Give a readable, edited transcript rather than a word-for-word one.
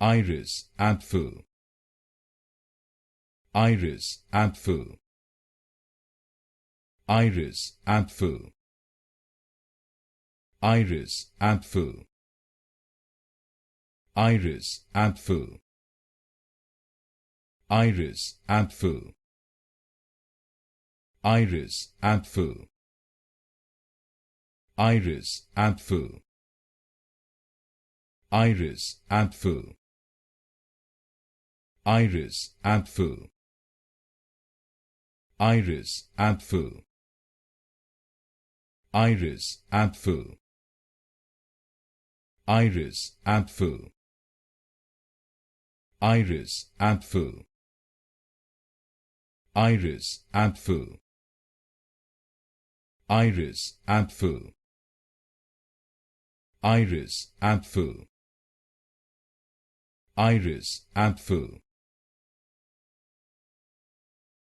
Iris, Apfel. Iris, Apfel. Iris, Apfel. Iris, Apfel. Iris, Apfel. Iris, Apfel. Iris, Apfel. Iris, Apfel. Iris, Apfel. Iris, Apfel. Iris, Apfel. Iris, Apfel. Iris, Apfel. Iris, Apfel. Iris, Apfel. Iris, Apfel. Iris, Apfel. Iris, Apfel.